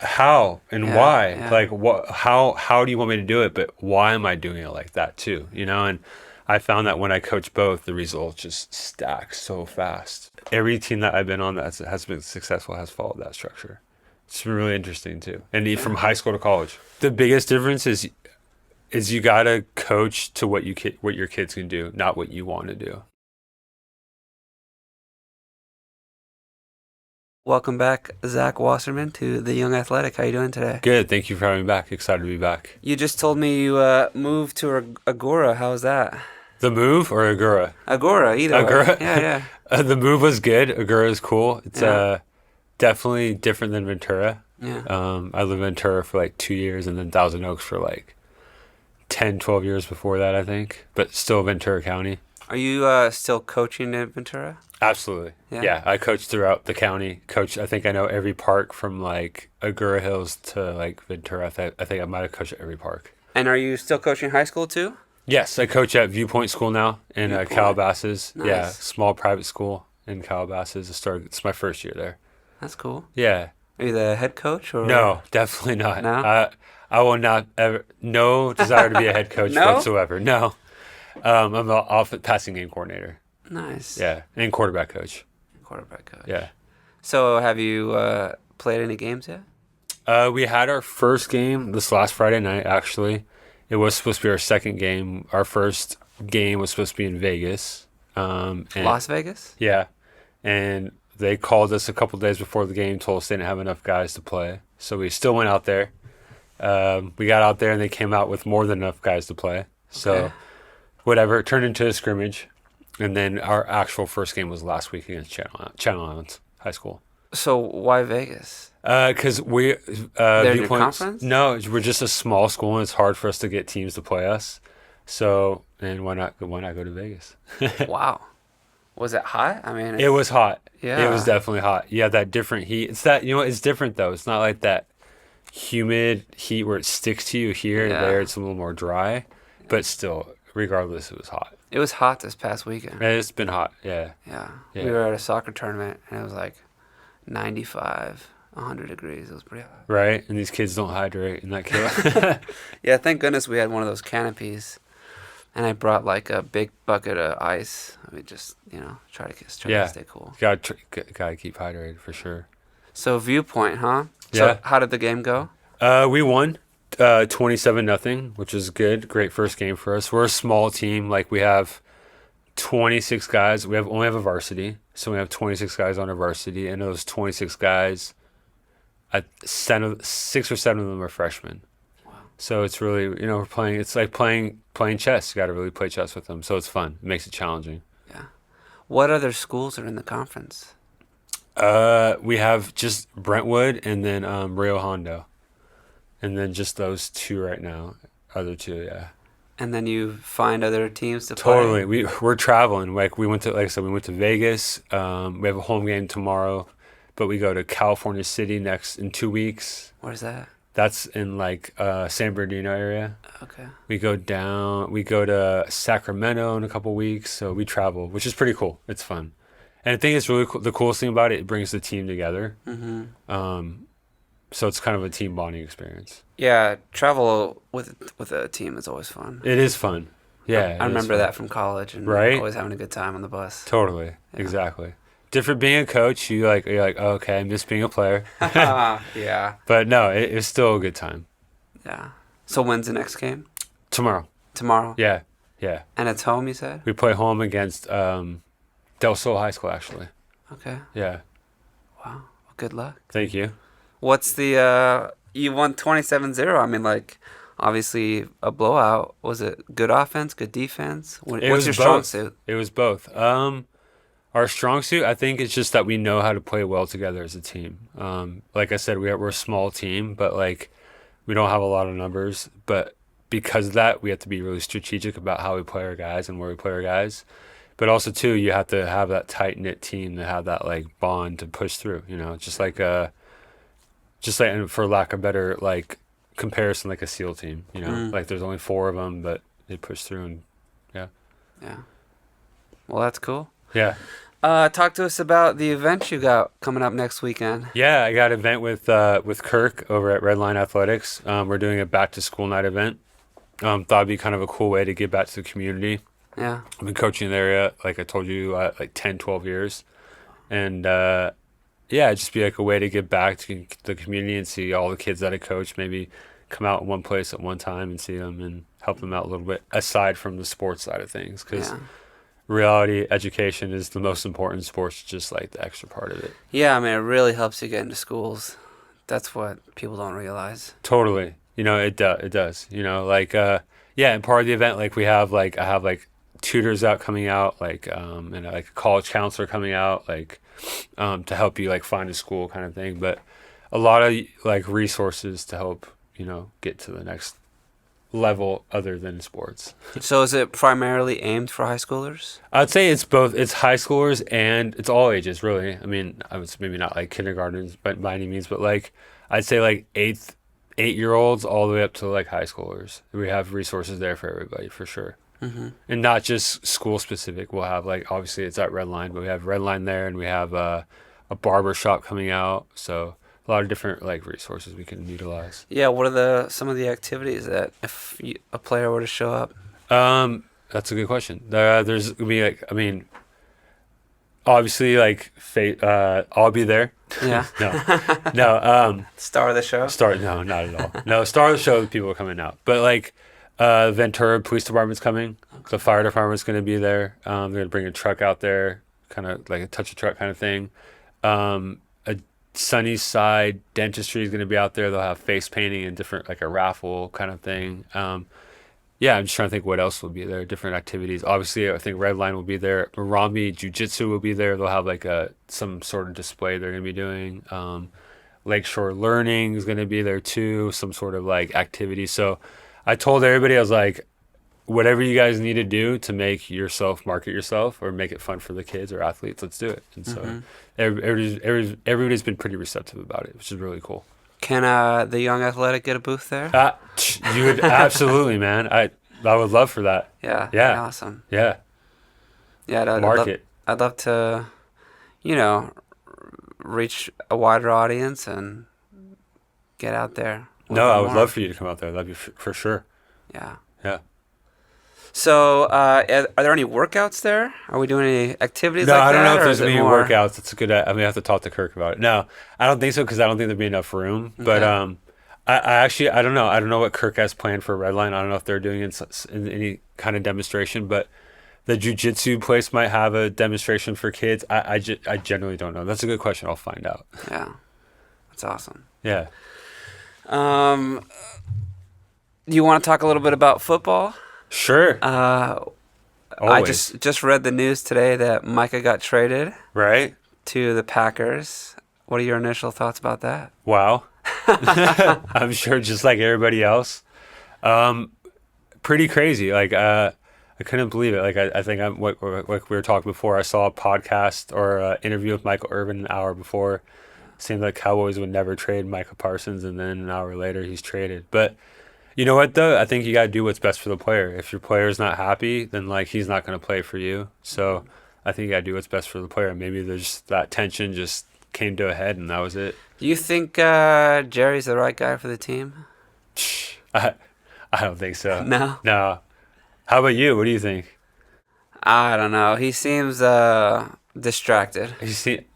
how and Yeah, why? yeah. Like, what? How do you want me to do it? But why am I doing it like that too? And I found that when I coach both, the results just stack so fast. Every team that I've been on that has been successful has followed that structure. It's been really interesting too, and from Yeah. high school to college. The biggest difference is you gotta coach to what your kids can do, not what you want to do. Welcome back, Zac Wasserman, to the Young Athletic. How you doing today? Good. Thank you for having me back. Excited to be back. You just told me you moved to Agora. How's that? The move or Agura? Agora, either way. Agura. Yeah, yeah, The move was good. Agura is cool. It's yeah, definitely different than Ventura. yeah. I lived in Ventura for like 2 years and then Thousand Oaks for like 10, 12 years before that, I think. But still Ventura County. Are you still coaching in Ventura? Absolutely. Yeah. Yeah, I coach throughout the county. I think I know every park from like Agura Hills to like Ventura. I think I might have coached at every park. And are you still coaching high school too? Yes, I coach at Viewpoint School now in Viewpoint. Calabasas. Yeah, Nice. small private school in Calabasas. It's my first year there. That's cool. Yeah. Are you the head coach or No, definitely not. no? I will not ever. No desire to be a head coach No? whatsoever. No. I'm an passing game coordinator. Nice. Yeah, and quarterback coach. Quarterback coach. Yeah. So have you played any games yet? We had our first game this last Friday night. Actually, it was supposed to be our second game. Our first game was supposed to be in Vegas. And Las Vegas? Yeah, and they called us a couple days before the game, told us they didn't have enough guys to play. So we still went out there. We got out there and they came out with more than enough guys to play. So Okay. whatever, it turned into a scrimmage. And then our actual first game was last week against Channel Islands High School. So why Vegas? Because They're in your Viewpoint's conference? no, we're just a small school and it's hard for us to get teams to play us. So, and why not go to Vegas? Wow. Was it hot? I mean, It was hot. Yeah. It was definitely hot. Yeah, that different heat. It's that, it's different though. It's not like that humid heat where it sticks to you here and Yeah. there. It's a little more dry, but still, regardless, it was hot. It was hot this past weekend. And it's been hot. Yeah. Yeah. Yeah. We were at a soccer tournament and it was like 95, 100 degrees. It was pretty hot. Right? And these kids don't hydrate in that kill. Yeah, thank goodness we had one of those canopies. And I brought like a big bucket of ice. We just, try to Yeah. stay cool. Gotta keep hydrated for sure. So Viewpoint, huh? Yeah. So how did the game go? We won 27-0, which is good. Great first game for us. We're a small team. Like we have 26 guys. We only have a varsity, so we have 26 guys on our varsity, and those 26 guys, 6 or 7 of them are freshmen. Wow. So it's really, we're playing. It's like playing chess. You got to really play chess with them. So it's fun. It makes it challenging. Yeah. What other schools are in the conference? We have just Brentwood and then Rio Hondo, and then just those two right now. Other two, yeah. And then you find other teams to play? Totally. We're traveling. Like I said, we went to Vegas. We have a home game tomorrow, but we go to California City in 2 weeks. Where's that? That's in like San Bernardino area. Okay. We go to Sacramento in a couple weeks. So we travel, which is pretty cool. It's fun. And I think it's really cool. The coolest thing about it brings the team together. Mm-hmm. So it's kind of a team bonding experience. Yeah, travel with a team is always fun. It is fun. Yeah. I remember that from college and Right? always having a good time on the bus. Totally. Yeah. Exactly. Different being a coach. You're like, oh, okay, I miss being a player. Yeah. But no, it's still a good time. Yeah. So when's the next game? Tomorrow. Tomorrow. Yeah. Yeah. And it's home, you said? We play home against Del Sol High School, actually. Okay. Yeah. Wow. Well, good luck. Thank you. What's the you won 27-0. I mean, like, obviously a blowout. Was it good offense, good defense? What's your strong suit? It was both. Our strong suit, I think, is just that we know how to play well together as a team. Like I said, we're a small team, but like we don't have a lot of numbers. But because of that, we have to be really strategic about how we play our guys and where we play our guys. But also, too, you have to have that tight knit team to have that like bond to push through. Just like and for lack of better like comparison, like a SEAL team. Like there's only 4 of them, but they push through and yeah. Yeah. Well, that's cool. Yeah. Talk to us about the event you got coming up next weekend. Yeah, I got an event with Kirk over at Redline Athletics. We're doing a back to school night event. Thought it'd be kind of a cool way to give back to the community. Yeah. I've been coaching in the area, like I told you, like 10, 12 years. And yeah, it'd just be like a way to give back to the community and see all the kids that I coach maybe come out in one place at one time and see them and help them out a little bit aside from the sports side of things. Because Yeah. reality education is the most important. Sports just like the extra part of it. Yeah, I mean, it really helps you get into schools. That's what people don't realize. Totally. It does. Yeah, and part of the event, like I have like tutors out coming out, and like a college counselor coming out, to help you like find a school kind of thing. But a lot of like resources to help, get to the next level other than sports. So is it primarily aimed for high schoolers? I'd say it's both. It's high schoolers and it's all ages, really. I mean, I was maybe not like kindergartens, but by any means, but like I'd say like 8-year-olds all the way up to like high schoolers. We have resources there for everybody for sure. Mm-hmm. And not just school specific. We'll have like obviously it's at Redline, but we have Redline there, and we have a barber shop coming out. So a lot of different like resources we can utilize. Yeah, what are some of the activities that if a player were to show up? That's a good question. There's gonna be like, I mean, obviously like I'll be there. Yeah. No. Star of the show? No, not at all. No, star of the show, people are coming out. But like Ventura Police Department's coming. The fire department's going to be there. They're going to bring a truck out there, kind of like a touch a truck kind of thing. A Sunnyside Dentistry is going to be out there. They'll have face painting and different, like a raffle kind of thing. Yeah, I'm just trying to think what else will be there. Different activities. Obviously, I think Redline will be there. Murambi Jiu-Jitsu will be there. They'll have like some sort of display they're going to be doing. Lakeshore Learning is going to be there too. Some sort of like activity. So I told everybody, I was like, whatever you guys need to do to market yourself or make it fun for the kids or athletes, let's do it. And so everybody's been pretty receptive about it, which is really cool. Can the Young Athletic get a booth there? You would absolutely, man. I would love for that. Yeah. Awesome. Yeah. Yeah. I'd love to, reach a wider audience and get out there. No, I would love for you to come out there. That'd be for sure. Yeah. Yeah. So, are there any workouts there? Are we doing any activities No, like that? I don't know if or there's is it any more- workouts. It's a good. I mean, I have to talk to Kirk about it. No, I don't think so because I don't think there'd be enough room. But Okay. I don't know. I don't know what Kirk has planned for Redline. I don't know if they're doing in any kind of demonstration. But the jiu-jitsu place might have a demonstration for kids. I generally don't know. That's a good question. I'll find out. Yeah, that's awesome. Yeah. You want to talk a little bit about football? Sure. I just read the news today that Micah got traded right. to the Packers. What are your initial thoughts about that? Wow. I'm sure just like everybody else. Pretty crazy. Like, I couldn't believe it. Like, I think like we were talking before, I saw a podcast or interview with Michael Irvin an hour before. Seemed like Cowboys would never trade Micah Parsons, and then an hour later he's traded. But you know what, though? I think you got to do what's best for the player. If your player's not happy, then like he's not going to play for you. So I think you got to do what's best for the player. Maybe there's that tension just came to a head, and that was it. Do you think Jerry's the right guy for the team? I don't think so. No? No. How about you? What do you think? I don't know. He seems distracted.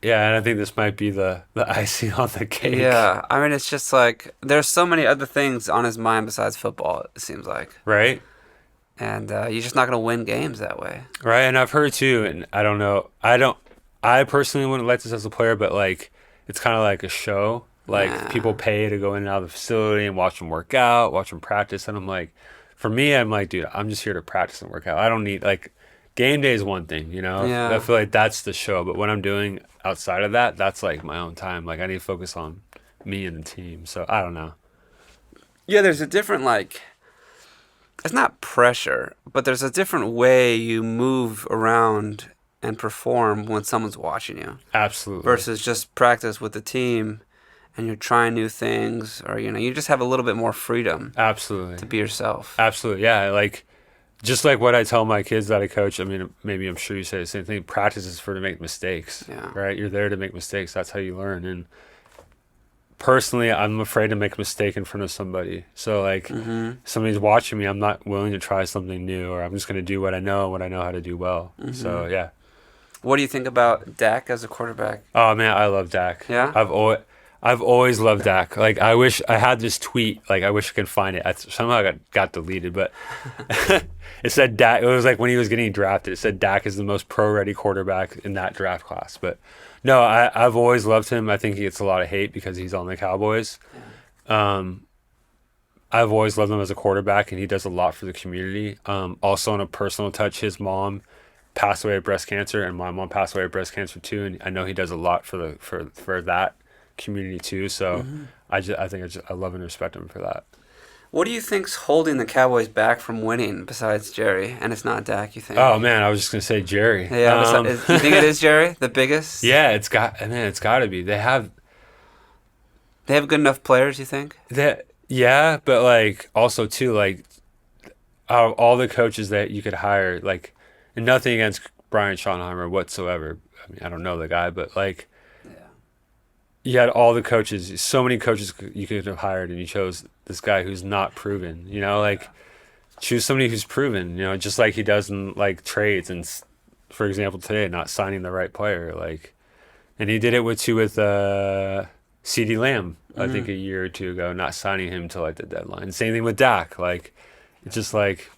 Yeah, and I think this might be the icing on the cake. Yeah, I mean, it's just like there's so many other things on his mind besides football, it seems like. Right? And you're just not going to win games that way. Right, and I've heard too, and I don't know. I personally wouldn't like this as a player, but like it's kind of like a show. Like Yeah. people pay to go in and out of the facility and watch them work out, watch them practice, and I'm like, for me, I'm like, dude, I'm just here to practice and work out. I don't need like game day is one thing, you know. Yeah. I feel like that's the show, but what I'm doing outside of that, that's like my own time. Like I need to focus on me and the team. So I don't know. Yeah, there's a different it's not pressure, but there's a different way you move around and perform when someone's watching you Absolutely. versus just practice with the team and you're trying new things or you just have a little bit more freedom Absolutely. to be yourself. Absolutely. Yeah. Like just like what I tell my kids that I coach. I mean, maybe I'm sure you say the same thing. Practice is for to make mistakes, Yeah. right? You're there to make mistakes. That's how you learn. And personally, I'm afraid to make a mistake in front of somebody. So like, Mm-hmm. somebody's watching me, I'm not willing to try something new, or I'm just going to do what I know and what I know how to do well. Mm-hmm. So yeah. What do you think about Dak as a quarterback? Oh man, I love Dak. Yeah? I've always loved Dak. Like I wish I had this tweet. Like I wish I could find it. Somehow it got deleted, but it said Dak. It was like when he was getting drafted. It said Dak is the most pro-ready quarterback in that draft class. But no, I've always loved him. I think he gets a lot of hate because he's on the Cowboys. I've always loved him as a quarterback, and he does a lot for the community. Also, on a personal touch, his mom passed away of breast cancer, and my mom passed away of breast cancer too. And I know he does a lot for that community too. So Mm-hmm. I love and respect him for that. What do you think's holding the Cowboys back from winning besides Jerry? And it's not Dak, you think? Oh man, I was just gonna say Jerry. Yeah, you think it is Jerry, the biggest? Yeah, it's got to be. They have They have good enough players, you think? that. Yeah, but like also too, like out of all the coaches that you could hire, like, and nothing against Brian Schottenheimer whatsoever. I mean, I don't know the guy, but like Yeah. you had all the coaches, so many coaches you could have hired, and you chose this guy who's not proven. You know, like choose somebody who's proven. You know, just like he does in like trades, and for example today, not signing the right player. Like, and he did it with C.D. Lamb. I think a year or two ago, not signing him till like the deadline. Same thing with Dak. Like, it's just like,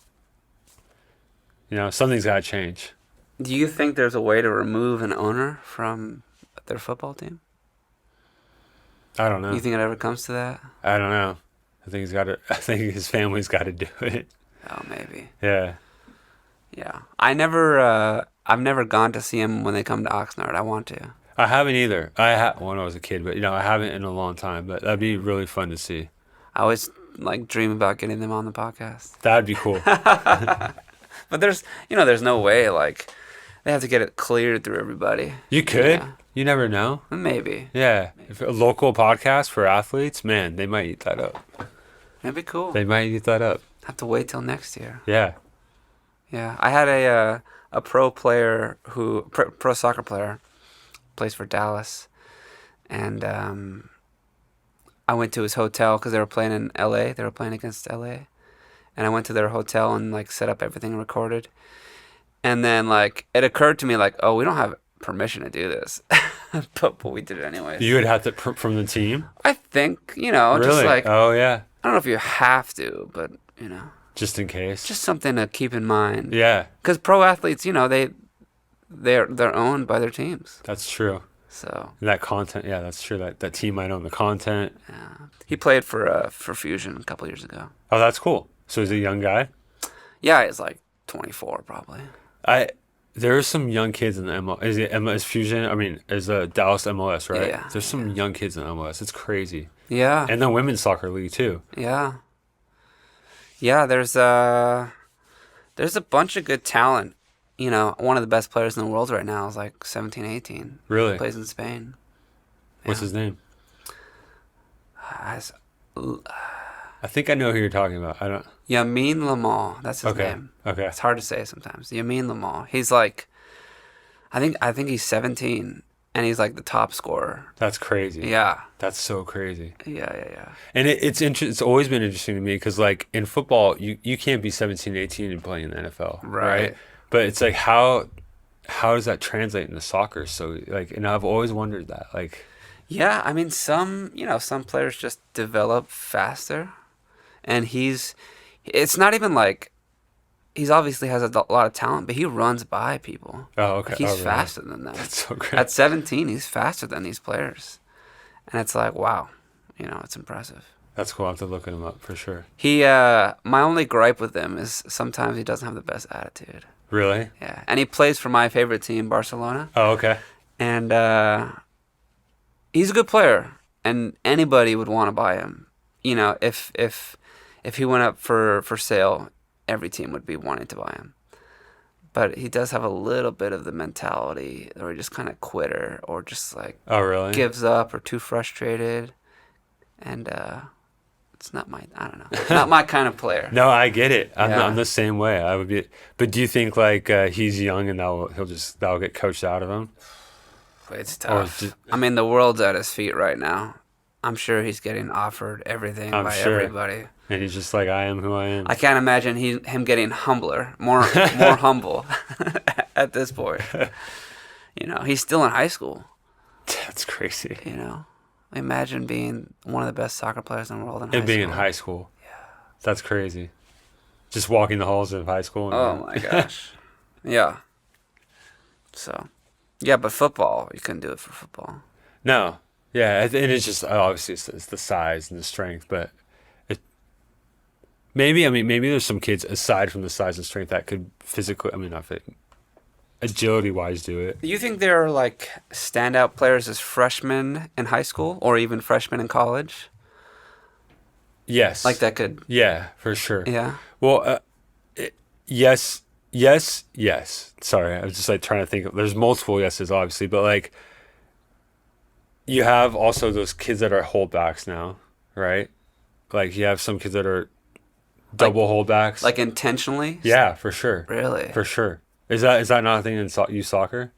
you know, something's got to change. Do you think there's a way to remove an owner from their football team? I don't know. You think it ever comes to that? I don't know. I think he's got to. I think his family's got to do it. Oh, maybe. Yeah. Yeah. I've never gone to see him when they come to Oxnard. I want to. I haven't either. When I was a kid, but you know, I haven't in a long time. But that'd be really fun to see. I always like dream about getting them on the podcast. That'd be cool. But there's no way, like, they have to get it cleared through everybody. You could. Yeah. You never know. Maybe. Yeah. If a local podcast for athletes, man, they might eat that up. That'd be cool. They might eat that up. Have to wait till next year. Yeah. Yeah. I had a pro player pro soccer player, plays for Dallas, and I went to his hotel because they were playing in L.A. They were playing against L.A. And I went to their hotel and like set up everything and recorded. And then like it occurred to me like, oh, we don't have permission to do this, but we did it anyways. You would have to from the team. I think just Really? like Oh yeah. I don't know if you have to, but Just in case. just something to keep in mind. Yeah, Because pro athletes, they're owned by their teams. that's true. So That content, yeah, that's true. That team might own the content. yeah, he played for Fusion a couple years ago. Oh, that's cool. So he's a young guy. Yeah, he's like 24 probably. There are some young kids in the MLS. Is it MLS Fusion? I mean, is Dallas MLS, right? Yeah, There's some young kids in the MLS. It's crazy. Yeah, And the women's soccer league too. yeah, yeah. There's a bunch of good talent. One of the best players in the world right now is like 17, 18. Really? Plays in Spain. What's Yeah. his name? Has- I think I know who you're talking about. I don't. Yamin Lamal. That's his Okay. name. Okay. It's hard to say sometimes. Yamin Lamal. He's like, I think he's 17, and he's like the top scorer. That's crazy. Yeah. That's so crazy. Yeah. And it's always been interesting to me because like in football, you can't be 17, 18 and playing in the NFL, right? But it's like how does that translate into soccer? So like, and I've always wondered that. Like, Yeah, I mean, some players just develop faster, and it's not even like, he's obviously has a lot of talent, but he runs by people. oh okay, Like, he's oh, really? faster than them. That's so great. At 17, he's faster than these players. And it's like, wow, it's impressive. That's cool. I have to look him up for sure. My only gripe with him is sometimes he doesn't have the best attitude. Really? Yeah. And he plays for my favorite team, Barcelona. Oh, okay. And he's a good player, and anybody would want to buy him. If he went up for sale, every team would be wanting to buy him. But he does have a little bit of the mentality where he just kind of quitter or just like Oh, really? gives up or too frustrated. And it's not my, I don't know, not my kind of player. No, I get it. Yeah. I'm the same way. I would be, but do you think like he's young and that'll get coached out of him? It's Or tough. just, I mean, the world's at his feet right now. I'm sure he's getting offered everything I'm by sure. everybody. And he's just like, I am who I am. I can't imagine him getting humbler, more humble at this point. You know, he's still in high school. That's crazy. You know, imagine being one of the best soccer players in the world in high And being school. in high school. Yeah. That's crazy. Just walking the halls of high school. Oh my gosh. Yeah. So, yeah, but football, you couldn't do it for football. No. Yeah, and it's just obviously it's the size and the strength, but it maybe there's some kids aside from the size and strength that could physically, I mean, not fit, agility wise do it. Do you think there are like standout players as freshmen in high school or even freshmen in college? Yes. Like that could, Yeah, for sure. yeah. Well, yes, yes. Sorry, I was just like trying to think. There's multiple yeses, obviously, but like you have also those kids that are holdbacks now, right? Like you have some kids that are double holdbacks. Like intentionally? Yeah, for sure. Really? For sure. Is that not a thing in youth soccer?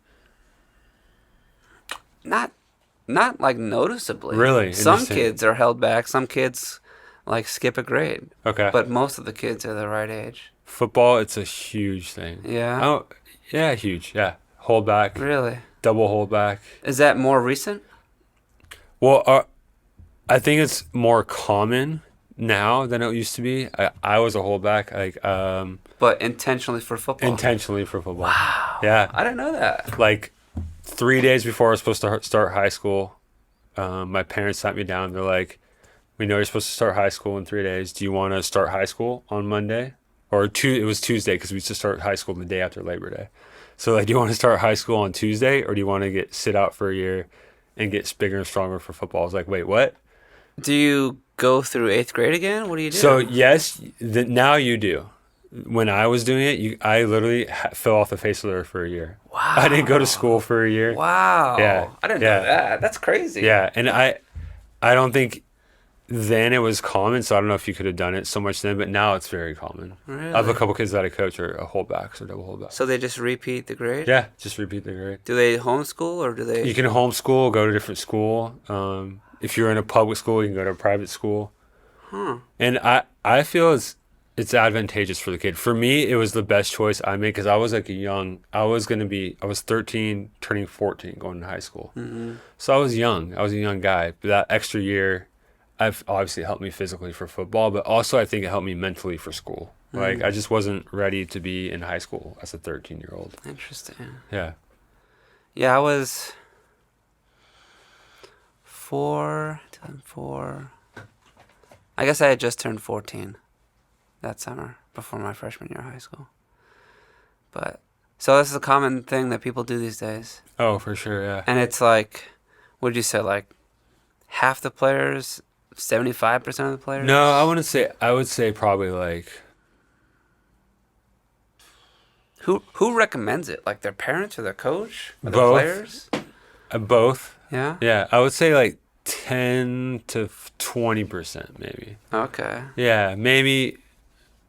Not like noticeably. Really? Some Interesting. kids are held back. Some kids like skip a grade. Okay. But most of the kids are the right age. Football, it's a huge thing. Yeah. Oh, yeah, huge. Yeah. Holdback, Really? double holdback. Is that more recent? Well, I think it's more common now than it used to be. I was a holdback, like But intentionally for football. intentionally for football. Wow. Yeah, I didn't know that. like 3 days before I was supposed to start high school, my parents sat me down. They're like, "We know you're supposed to start high school in 3 days. Do you want to start high school on Monday or It was Tuesday because we used to start high school the day after Labor Day. So like, do you want to start high school on Tuesday or do you want to sit out for a year and get bigger and stronger for football?" I was like, "Wait, what?" Do you go through 8th grade again? What do you do? So yes, now you do. When I was doing it, I literally fell off the face of the earth for a year. Wow. I didn't go to school for a year. Wow. Yeah. I didn't Yeah. know that. That's crazy. Yeah, and I don't think then it was common, so I don't know if you could have done it so much then, but now it's very common. Really? I have a couple kids that I coach are holdbacks or double holdbacks. So they just repeat the grade? Yeah, just repeat the grade. Do they homeschool or do they? You can homeschool, go to a different school. If you're in a public school, you can go to a private school. And I feel it's advantageous for the kid. For me, it was the best choice I made because I was like I was 13, turning 14, going to high school. Mm-hmm. So I was young. I was a young guy. But that extra year, I've obviously helped me physically for football, but also I think it helped me mentally for school. Like I just wasn't ready to be in high school as a 13-year-old. Interesting. Yeah. Yeah, I was 2004. I guess I had just turned 14 that summer before my freshman year of high school. But so this is a common thing that people do these days. Oh, for sure. Yeah. And it's like, what did you say, like half the players, 75% of the players? No, I wouldn't say. I would say probably like. Who recommends it? Like their parents or their coach? Or the Both. players? Both. Yeah? Yeah, I would say like 10 to 20% maybe. Okay. Yeah, maybe.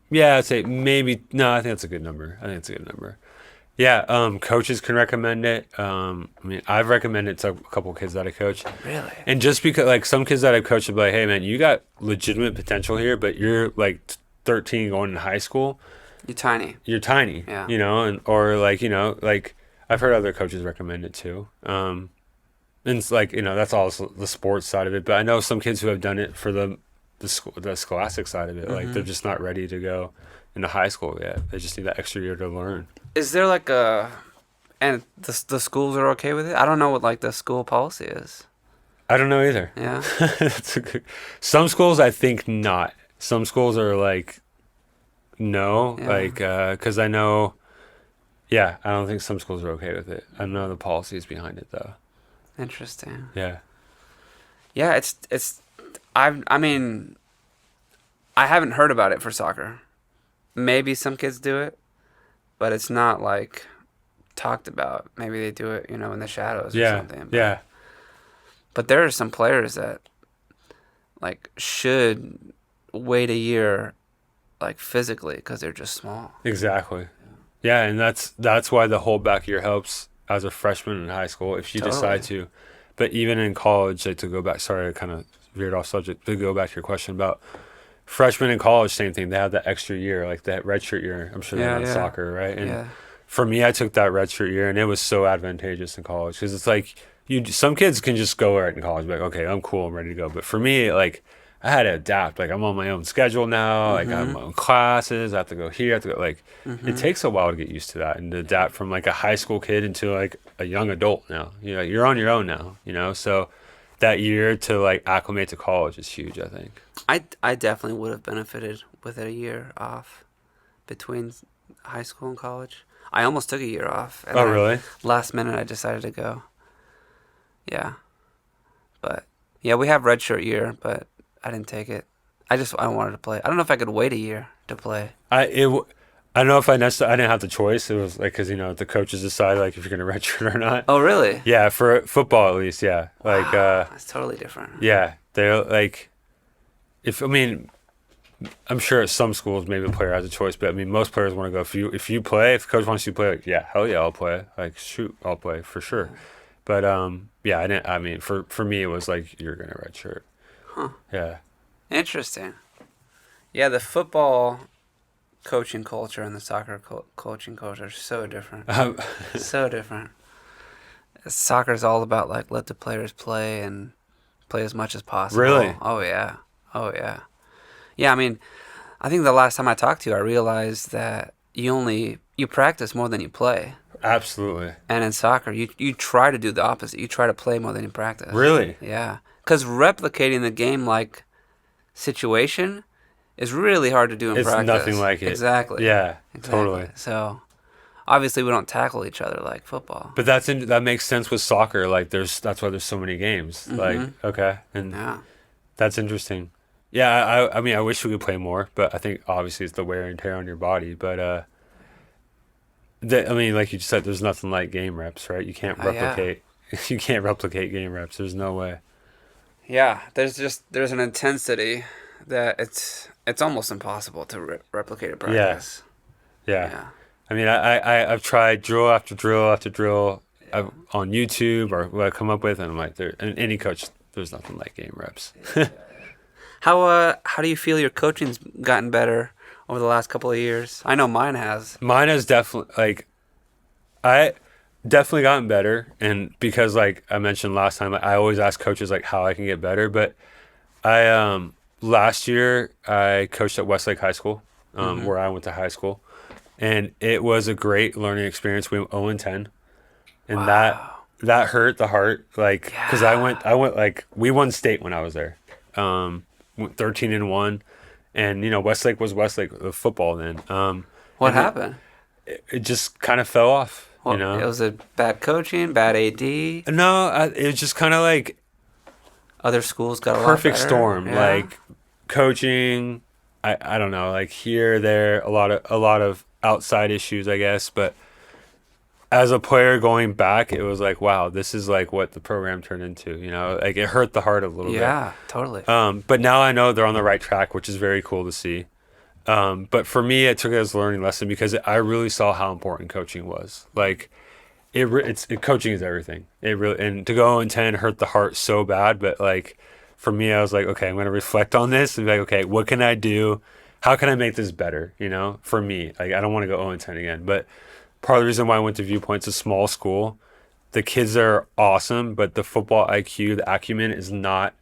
Yeah, I'd say maybe. No, I think that's a good number. Yeah, coaches can recommend it. I mean, I've recommended it to a couple kids that I coach. Really? And just because, like, some kids that I've coached would be like, "Hey, man, you got legitimate potential here, but you're like 13 going to high school. You're tiny. You're tiny, Yeah. you know, or like, like I've heard other coaches recommend it too. And it's like, that's all the sports side of it. But I know some kids who have done it for the scholastic side of it. Like they're just not ready to go into high school yet. They just need that extra year to learn. Is there like and the schools are okay with it? I don't know what like the school policy is. I don't know either. Yeah. Some schools I think not. Some schools are like no, Yeah. like because I know. Yeah, I don't think some schools are okay with it. I don't know the policies behind it though. Interesting. Yeah. Yeah, it's I mean I haven't heard about it for soccer. Maybe some kids do it, but it's not like talked about. Maybe they do it, in the shadows or something. Yeah. But there are some players that like should wait a year, like physically, because they're just small. Exactly. Yeah, and that's why the holdback year helps as a freshman in high school if you decide Totally. to. But even in college, like to go back, sorry, I kind of veered off subject. To go back to your question about freshmen in college, same thing. They have that extra year, like that redshirt year. I'm sure they have Yeah, in yeah, soccer, right? And yeah. for me, I took that redshirt year, and it was so advantageous in college because it's like some kids can just go right in college, be like, okay, I'm cool, I'm ready to go. But for me, like, I had to adapt. Like, I'm on my own schedule now. Like, I have Mm-hmm. my own classes. I have to go here. I have to go. Like, it Mm-hmm. takes a while to get used to that and to adapt from like a high school kid into like a young adult now. You know, you're on your own now. You know, so that year to like acclimate to college is huge. I think. I definitely would have benefited with a year off between high school and college. I almost took a year off, and Oh, then really? last minute I decided to go. Yeah, but yeah, we have redshirt year, but I didn't take it. I wanted to play. I don't know if I could wait a year to play. I don't know if I necessarily I didn't have the choice. It was like because the coaches decide like if you're gonna redshirt or not. Oh, really? Yeah, for football at least. Yeah, like Wow, that's totally different. yeah, they like if I mean I'm sure at some schools maybe a player has a choice, but I mean most players want to go if you play if the coach wants you to play like yeah hell yeah I'll play like shoot I'll play for sure. But yeah I didn't I mean for me it was like you're gonna redshirt. Huh. Yeah. Interesting. Yeah, the football coaching culture and the soccer coaching culture are so different. Um, So different. Soccer's all about like let the players play and play as much as possible. Really? Oh yeah. Oh yeah. Yeah, I mean, I think the last time I talked to you, I realized that you practice more than you play. Absolutely. And in soccer, you try to do the opposite. You try to play more than you practice. Really? Yeah. Cuz replicating the game like situation is really hard to do in It's practice. nothing like it. Exactly. Yeah, Exactly. totally. So, obviously we don't tackle each other like football. But that makes sense with soccer. Like that's why there's so many games. Like Mhm. okay, and Yeah. that's interesting. Yeah, I mean I wish we could play more, but I think obviously it's the wear and tear on your body. But I mean like you just said, there's nothing like game reps, right? You can't Yeah. replicate. You can't replicate game reps. There's no way. Yeah, there's an intensity that it's almost impossible to replicate at Yeah, practice. yeah. Yeah. I mean I've tried drill after drill after drill on YouTube or what I come up with, and I'm like there. And any coach, there's nothing like game reps. How do you feel your coaching's gotten better over the last couple of years? I know mine has. Mine has definitely like I definitely gotten better, and because like I mentioned last time, I always ask coaches like how I can get better. But I last year I coached at Westlake High School, Mhm. where I went to high school, and it was a great learning experience. We went 0-10, and Wow. that hurt the heart, like because Yeah. I went like we won state when I was there, went 13-1, and Westlake was Westlake of football then, What and happened? it just kind of fell off. What, it was a bad coaching, bad AD. No, it was just kind of like Other schools got a lot perfect better. storm. Yeah. Like coaching, I don't know, like here, there, a lot of outside issues, I guess. But as a player going back, it was like, wow, this is like what the program turned into. Like it hurt the heart a little bit. Yeah, totally. But now I know they're on the right track, which is very cool to see. But for me, I took it as a learning lesson because I really saw how important coaching was. Like coaching is everything. It really and to go in 10 hurt the heart so bad. But like for me, I was like, okay, I'm gonna reflect on this and be like, okay, what can I do? How can I make this better? For me, like I don't want to go 0-10 again. But part of the reason why I went to Viewpoint's a small school. The kids are awesome, but the football IQ, the acumen is not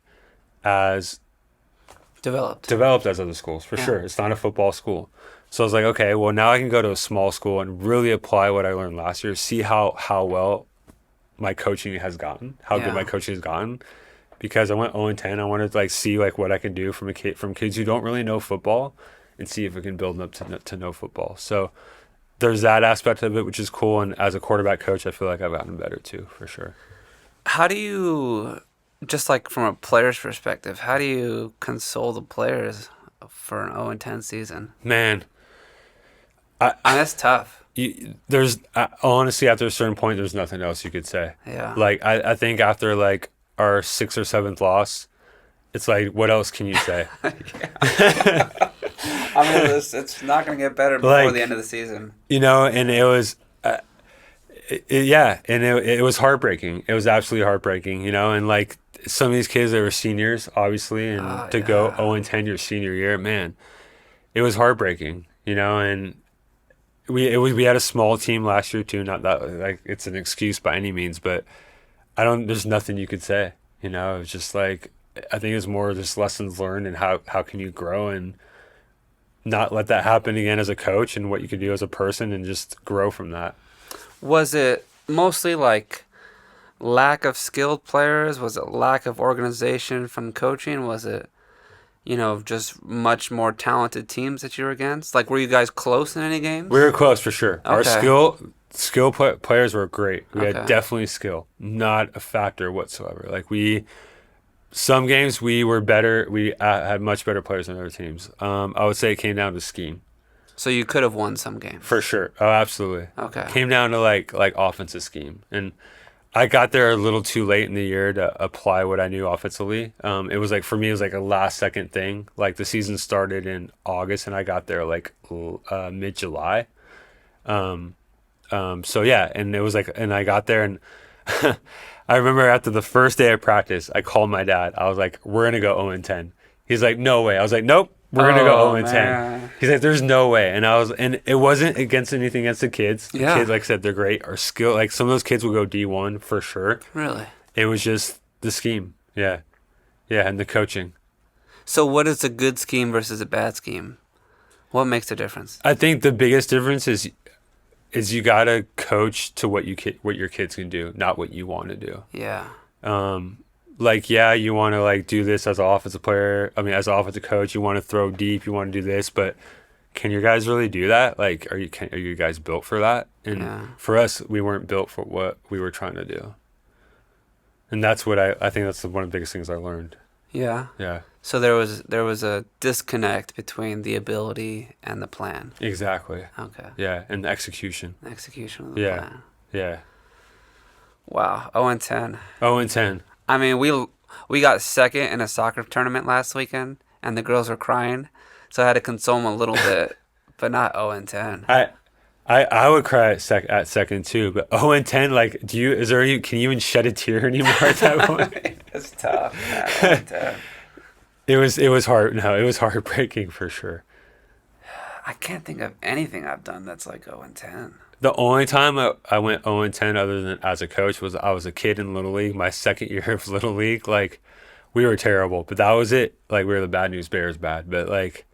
as Developed. developed as other schools for Yeah. sure. It's not a football school. So I was like, okay, well now I can go to a small school and really apply what I learned last year, see how well my coaching has gotten, how good Yeah. my coaching has gotten. Because I went 0-10, I wanted to like see like what I can do from kids who don't really know football, and see if we can build them up to know football. So there's that aspect of it, which is cool. And as a quarterback coach, I feel like I've gotten better too, for sure. How do you, just like from a player's perspective, how do you console the players for an 0-10 season? Man, I, And that's tough. there's honestly after a certain point, there's nothing else you could say. Yeah. Like I think after like our sixth or seventh loss, It's like, what else can you say? I mean, it's not going to get better before Like, the end of the season. And it was, yeah, and it was heartbreaking. It was absolutely heartbreaking, and like some of these kids that were seniors, obviously, and to go Yeah. 0-10 your senior year, man, it was heartbreaking, and we had a small team last year too. Not that like it's an excuse by any means, but there's nothing you could say, It was just like I think it's more just lessons learned and how can you grow and not let that happen again as a coach and what you can do as a person and just grow from that. Was it mostly like lack of skilled players? Was it lack of organization from coaching? Was it, just much more talented teams that you were against? Like, were you guys close in any games? We were close for sure. Our Okay. players were great. We had Okay. definitely skill, not a factor whatsoever. Like some games we were better. We had much better players than other teams. I would say it came down to scheme So you could have won some games. for sure. Oh, absolutely. Okay. Came down to like offensive scheme, and I got there a little too late in the year to apply what I knew offensively. It was like for me, it was like a last second thing. Like the season started in August, and I got there like mid July. So yeah, and it was like, and I got there, and I remember after the first day of practice, I called my dad. I was like, "We're gonna go 0-10." He's like, "No way." I was like, "Nope, we're gonna go Oh 0-10." man. He's like, "There's no way." And it wasn't against anything against the kids. The Yeah. kids, like I said, they're great. Our skill, like some of those kids will go D1 for sure. Really? It was just the scheme. Yeah, yeah, and the coaching. So what is a good scheme versus a bad scheme? What makes the difference? I think the biggest difference is you gotta coach to what what your kids can do, not what you want to do. Yeah. Like yeah, you want to like do this as an offensive player. I mean, as an offensive coach, you want to throw deep, you want to do this, but can your guys really do that? Like, are you guys built for that? And Yeah. for us, we weren't built for what we were trying to do. And that's what I think that's one of the biggest things I learned. Yeah. Yeah, So there was a disconnect between the ability and the plan. exactly. Okay. Yeah, and the execution. Execution of the Yeah, plan. yeah. Wow. 0-10. 0-10. I mean, we got second in a soccer tournament last weekend, and the girls were crying, so I had to console them a little bit, but not 0-10. I would cry at second too, but 0-10, like, can you even shed a tear anymore at that point? It's tough. Man, 0-10. It was hard. No, it was heartbreaking for sure. I can't think of anything I've done that's like 0-10. The only time I went 0-10 other than as a coach was I was a kid in Little League, my second year of Little League. Like, we were terrible, but that was it. Like, we were the bad news bears bad, but like,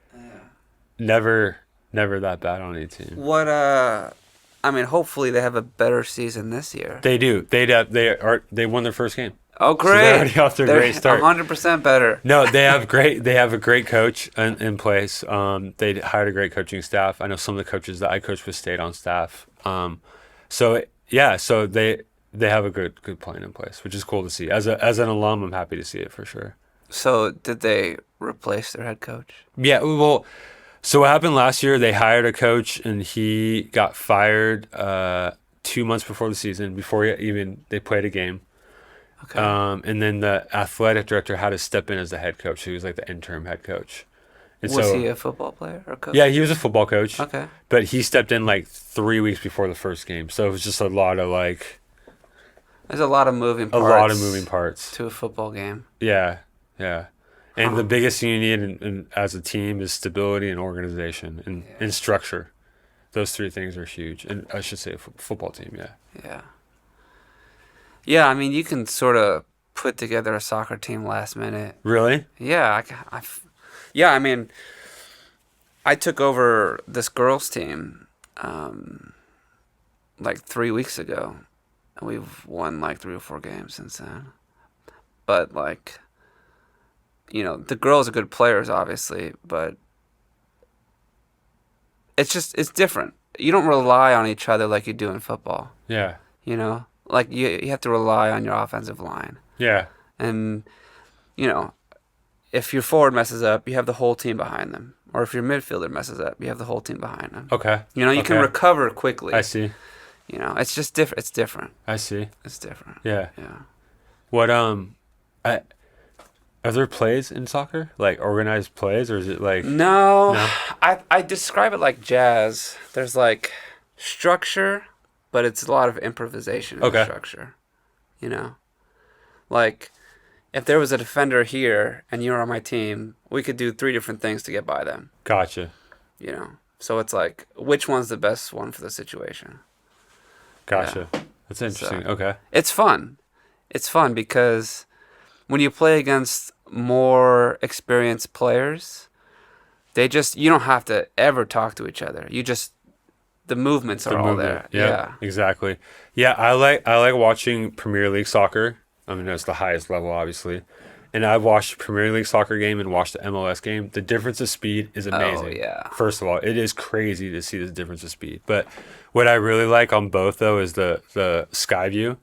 never that bad on any team. What I mean, hopefully they have a better season this year. They do. They won their first game. Oh, So they're great! already off to a They're great start. 100% better. No, they have a great coach in place. They hired a great coaching staff. I know some of the coaches that I coached with stayed on staff. So they have a good plan in place, which is cool to see. As an alum, I'm happy to see it for sure. So did they replace their head coach? Yeah, well, so what happened last year? They hired a coach, and he got fired 2 months before the season, before they played a game. Okay. And then the athletic director had to step in as the head coach. He was like the interim head coach. And Was so, he a football player or coach? yeah, he was a football coach. Okay. But he stepped in like 3 weeks before the first game. So it was just a lot of There's a lot of moving parts. a lot of moving parts. to a football game. Yeah, yeah. And Huh. the biggest thing you need as a team is stability and organization and structure. Those three things are huge. And I should say a football team, yeah. Yeah. Yeah, I mean, you can sort of put together a soccer team last minute. Really? Yeah, yeah, I mean, I took over this girls' team like 3 weeks ago, and we've won like 3 or 4 games since then. But like, the girls are good players, obviously, but it's different. You don't rely on each other like you do in football. Yeah. Like you have to rely on your offensive line, Yeah. and if your forward messes up, you have the whole team behind them. Or if your midfielder messes up, you have the whole team behind them. Okay. You can recover quickly. I see. It's just different. It's different. I see. It's different. Yeah. Yeah. What Are there plays in soccer? Like organized plays, or is it like No, no? I describe it like jazz. There's like structure, but it's a lot of improvisation in the Okay, structure. You know, like if there was a defender here and you were on my team, we could do three different things to get by them. gotcha, You know, so it's like which one's the best one for the situation. Yeah. gotcha. That's interesting. So Okay, it's fun. It's fun because when you play against more experienced players, you don't have to ever talk to each other. The movements the are all movement. there. Yep, Yeah. exactly. Yeah, I like watching Premier League soccer. I mean, it's the highest level, obviously. And I've watched Premier League soccer game and watched the MLS game. The difference of speed is Oh, amazing. yeah. First of all, it is crazy to see the difference of speed. But what I really like on both though is the sky view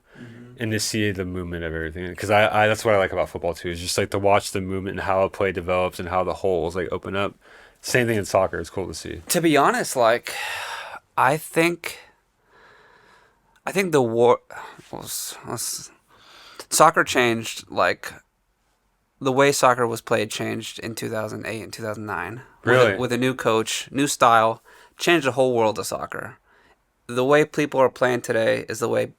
and to see the movement of everything. Because I that's what I like about football too. Is just like to watch the movement and how a play develops and how the holes like open up. Same thing in soccer. It's cool to see. To be honest, like, I think, I think the war, well, soccer changed, like, the way soccer was played changed in 2008 and 2009. Really? With a new coach, new style, changed the whole world of soccer. The way people are playing today is the way,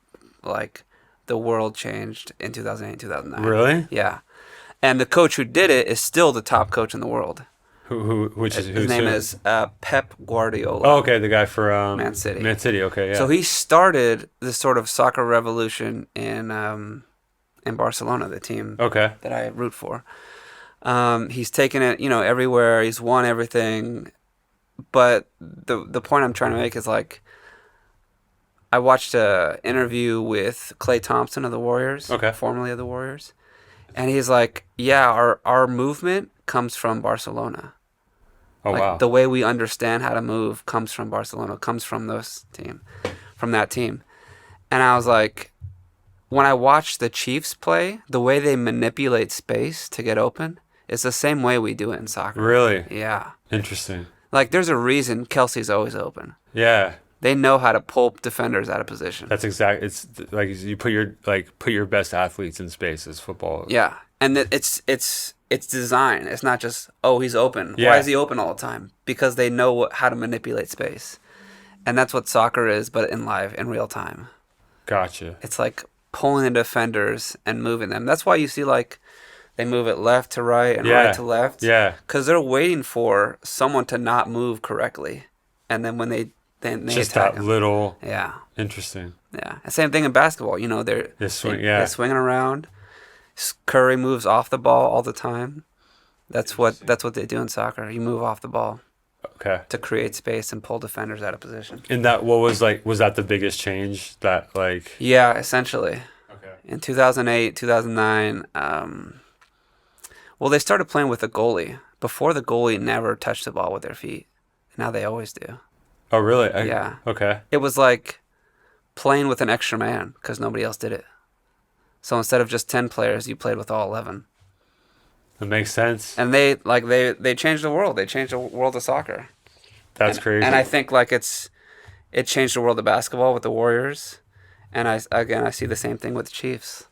like, the world changed in 2008 and 2009. Really? Yeah. And the coach who did it is still the top coach in the world. Which is His who's name who? is Pep Guardiola. Oh, okay, the guy for Man City. Man City. Okay, yeah. So he started this sort of soccer revolution in Barcelona, the team Okay. that I root for. He's taken it, everywhere. He's won everything. But the point I'm trying to make is like, I watched a interview with Klay Thompson of the Warriors, Okay. formerly of the Warriors, and he's like, "Yeah, our movement comes from Barcelona. Oh Like wow. the way we understand how to move comes from Barcelona, comes from from that team." And I was like, when I watch the Chiefs play, the way they manipulate space to get open is the same way we do it in soccer. Really Yeah. interesting. Like there's a reason Kelsey's always open. Yeah, They know how to pull defenders out of position. that's exact. It's like you put your best athletes in space as football. Yeah. And it's design. It's not just, oh, he's open. Yeah. Why is he open all the time? Because they know how to manipulate space. And that's what soccer is, but in real time. Gotcha. It's like pulling the defenders and moving them. That's why you see like they move it left to right and Yeah. right to left. Yeah. Because they're waiting for someone to not move correctly, and then when they Just attack that them. little Yeah, interesting. yeah. Same thing in basketball. They swing. Yeah. they're swinging around. Curry moves off the ball all the time. That's what they do in soccer. You move off the ball Okay. to create space and pull defenders out of position. And that what was that the biggest change that like? Yeah, essentially. Okay. In 2008, 2009, well, they started playing with a goalie. Before, the goalie never touched the ball with their feet. Now they always do. Oh really? Yeah. Okay. It was like playing with an extra man because nobody else did it. So instead of just 10 players, you played with all 11. That makes sense. And they changed the world. They changed the world of soccer. That's crazy. And I think like it changed the world of basketball with the Warriors. And I see the same thing with the Chiefs.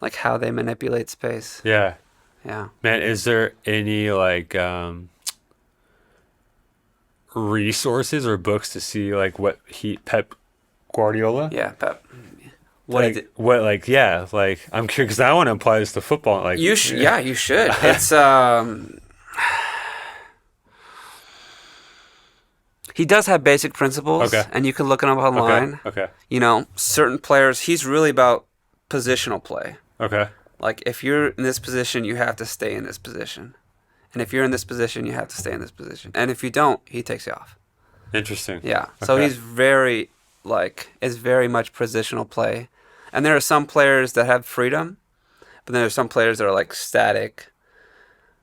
Like how they manipulate space. Yeah. Yeah. Man, is there any like resources or books to see like what Pep Guardiola? Yeah, Pep. What he Like did. what like yeah, like I'm curious because I want to apply this to football. Like You should. Yeah, you should. It's he does have basic principles, Okay. and you can look it up online. Okay. Certain players. He's really about positional play. Okay. Like if you're in this position, you have to stay in this position, and if you're in this position, you have to stay in this position. And if you don't, he takes you off. Interesting. Yeah. So Okay. he's it's very much positional play, and there are some players that have freedom, but then there's some players that are like static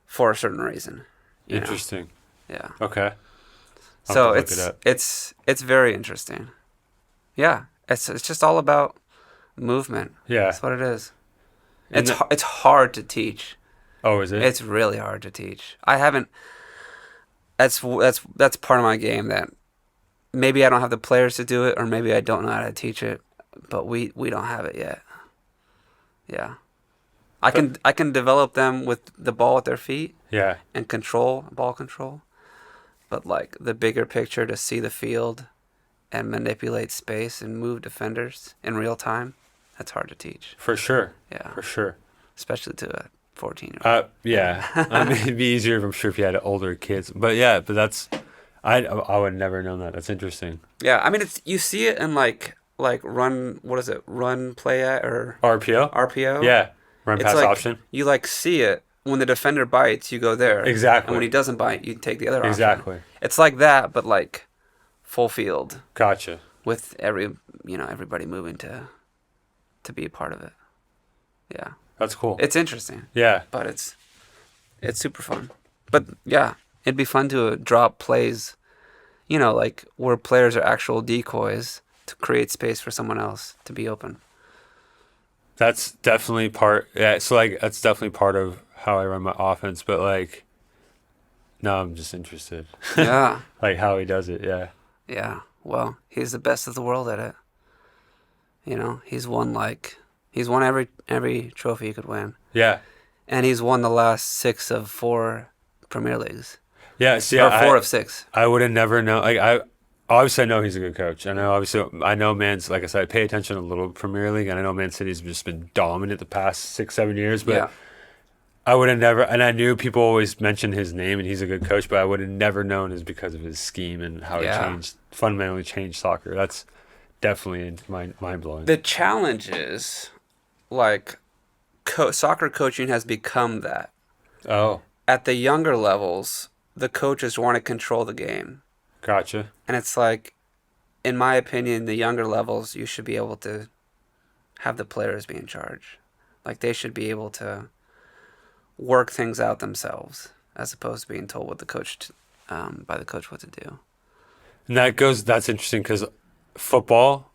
for a certain reason. you know? Interesting. Yeah. Okay. I'll So have to look it up. it's very interesting. Yeah. It's just all about movement. Yeah. That's what it is. And It's hard to teach. Oh, is it? It's really hard to teach. I haven't. That's part of my game that maybe I don't have the players to do it, or maybe I don't know how to teach it, but we don't have it yet. Yeah, I can develop them with the ball at their feet Yeah. and ball control, but like the bigger picture to see the field and manipulate space and move defenders in real time, that's hard to teach. For sure. Yeah, For sure. especially to a 14-year-old. Yeah. I mean, it'd be easier, I'm sure, if you had older kids. But yeah, but I would never known that. That's interesting. Yeah, I mean you see it in like run, what is it? Run play at or RPO? RPO? Yeah. Run It's pass like option. you like see it when the defender bites, you go there. Exactly. And when he doesn't bite, you take the other option. Exactly. It's like that, but like full field Gotcha. with everybody moving to be a part of it. Yeah. That's cool. It's interesting, Yeah. but it's super fun. But yeah, it'd be fun to drop plays, like where players are actual decoys to create space for someone else to be open. That's definitely part. Yeah. So like, that's definitely part of how I run my offense. But like, no, I'm just interested. Yeah. Like how he does it. Yeah. Yeah. Well, he's the best of the world at it. He's won every trophy he could win. Yeah. And he's won the last 6 of 4 Premier Leagues. Yeah. See, Or 4 of 6. I would have never known. Like obviously I know he's a good coach. I know like I said, I pay attention a little Premier League, and I know Man City's just been dominant the past 6-7 years. But Yeah. I would have never, and I knew people always mention his name, and he's a good coach, but I would have never known is because of his scheme and how Yeah. he fundamentally changed soccer. That's definitely mind blowing. The challenge is, like, soccer coaching has become that. Oh, At the younger levels, the coaches want to control the game. gotcha. And it's like, in my opinion, the younger levels, you should be able to have the players be in charge. Like, they should be able to work things out themselves, as opposed to being told what by the coach what to do. And that's interesting because football,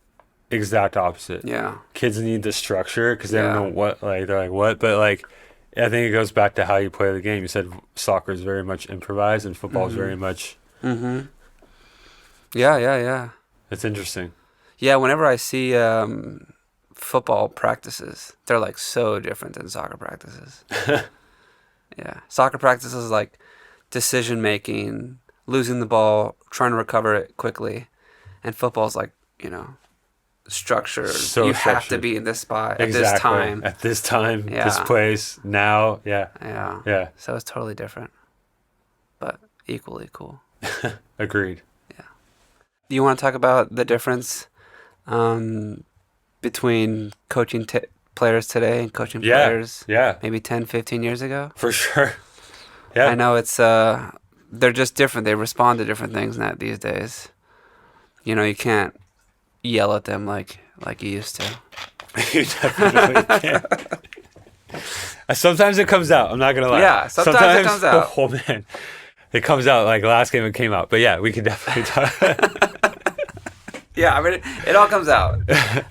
exact opposite. Yeah. Kids need the structure because they Yeah. don't know what, like, they're like, what? But, like, I think it goes back to how you play the game. You said soccer is very much improvised and football is very much. Mm-hmm. Yeah. It's interesting. Yeah, whenever I see football practices, they're like so different than soccer practices. Yeah. Soccer practices like decision making, losing the ball, trying to recover it quickly. And football's like, structured. So you have to structured. be in this spot Exactly. at this time. At this time, Yeah. this place, now. Yeah. Yeah. Yeah. So it's totally different, but equally cool. Agreed. Do you want to talk about the difference between coaching players today and coaching Yeah. players Yeah. maybe 10, 15 years ago? For sure. Yeah. I know it's they're just different. They respond to different things these days. You can't yell at them like you used to. You definitely can. Sometimes it comes out. I'm not gonna lie. Yeah, sometimes it comes out. Oh man, it comes out like last game it came out. But yeah, we can definitely talk. Yeah, I mean it all comes out.